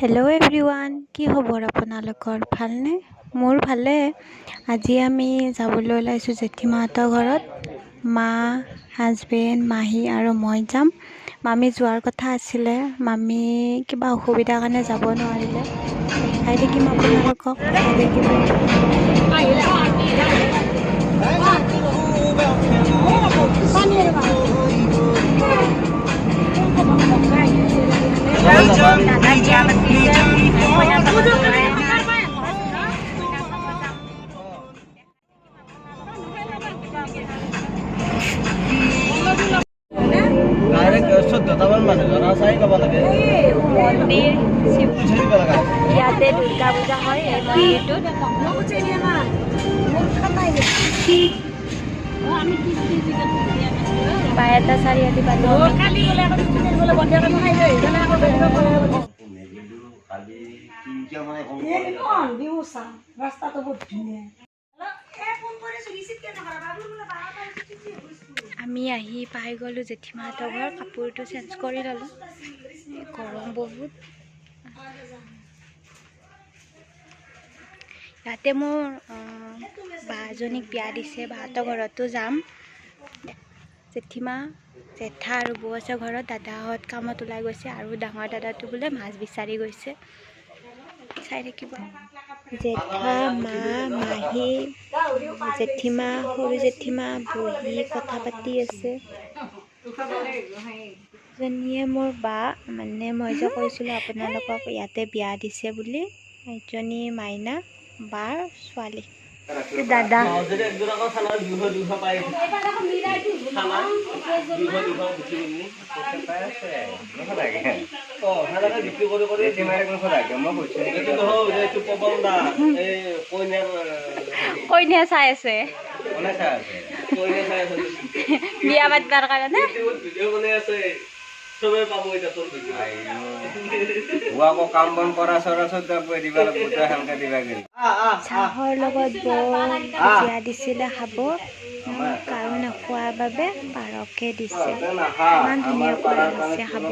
Hello' everyone, কি খবৰ আপোনালোকৰ? ভালনে? মোৰ ভালে। আজি আমি যাবলৈ ওলাইছোঁ জেঠীমাহঁতৰ ঘৰত। মা, হাজবেণ্ড, মাহী আৰু মই যাম। মামী যোৱাৰ কথা আছিলে, মামী কিবা অসুবিধাৰ কাৰণে যাব নোৱাৰিলে। দেখাই থাকিম আপোনালোকক, চাই থাকিব। মন্দিৰ ইয়াতে দুৰ্গা পূজা হয়। এই মন্দিৰটোত বাইহাটা চাৰিআলি পালোঁ। আমি আহি পাই গ'লোঁ জেঠীমাহঁতৰ ঘৰ। কাপোৰটো চেঞ্জ কৰি ল'লোঁ, গৰম বহুত। ইয়াতে মোৰ বা এজনীক বিয়া দিছে, বাহঁতৰ ঘৰতো যাম। জেঠীমা, জেঠা আৰু বৌ আছে ঘৰত। দাদাহঁত কামত ওলাই গৈছে আৰু ডাঙৰ দাদাটো বোলে মাছ বিচাৰি গৈছে। চাই থাকিব। জেঠা, মা, মাহী, জেঠীমা, সৰু জেঠীমা বহি কথা পাতি আছে। এজনীয়ে মোৰ বা, মানে মই যে কৈছিলোঁ আপোনালোকক ইয়াতে বিয়া দিছে বুলি, এজনী মাইনা, বাৰ ছোৱালী। দাদা কইনা চাই আছে বিয়া পাতিবৰ কাৰণে। চাহৰ লগত ভুজিয়া দিছিলে খাব, কাৰো নোখোৱাৰ বাবে পাৰকে দিছে। ইমান ধুনীয়াকৈ লাগিছে খাব।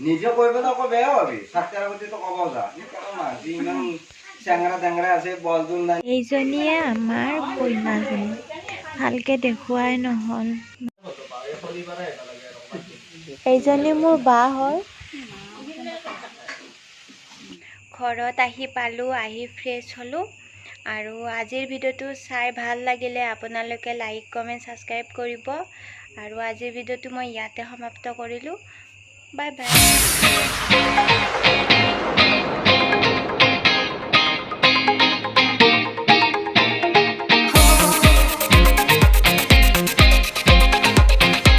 নিজে কৰিবলৈ আকৌ বেয়া হবি, ছাত্ৰৰ প্ৰতিটো ক'ব যা ইমান চেংৰা টেংৰা আছে, বলদুল নাই। এইজনীয়ে আমাৰ কইনাজনী, ভালকে দেখুৱাই নহ'ল। এইজনী মোৰ বা হয়। ঘৰত আহি পালোঁ, আহি ফ্ৰেছ হ'লোঁ। আৰু আজিৰ ভিডিঅ'টো চাই ভাল লাগিলে আপোনালোকে লাইক, কমেণ্ট, ছাবস্ক্ৰাইব কৰিব। আৰু আজিৰ ভিডিঅ'টো মই ইয়াতে সমাপ্ত কৰিলোঁ। Bye bye.